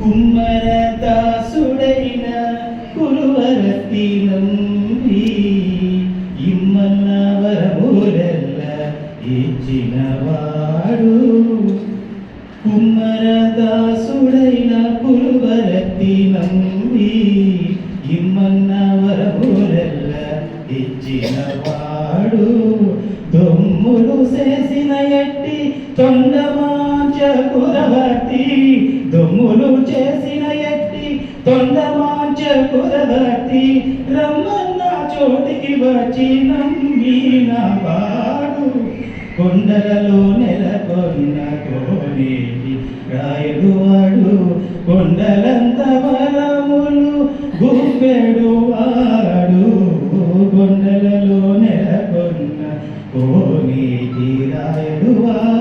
కుమ్మరదాసుడైన కురువరతి నంబి ఇమ్మన్న వరములెల్ల ఇచ్చినవాడు. కుమ్మరదాసుడైన కురువరతి నంబి ఇమ్మన్న వరములెల్ల ఇచ్చినవాడు. దొమ్ములు చేసిన ఎట్టి తొండమాంచ కురవతి, దొమ్ములు చేసిన ఎట్టి తొండమాంచ కురవతి, రమ్మన్న చోటికి వచ్చి నమ్మిన వాడు. కొండలలో నెలకొన్న కోనేటి రాయుడు వాడు, కొండలంత బలములు గుప్పెడు వాడు. కొండలలో నెలకొన్న కోనేటి రాయుడు వాడు.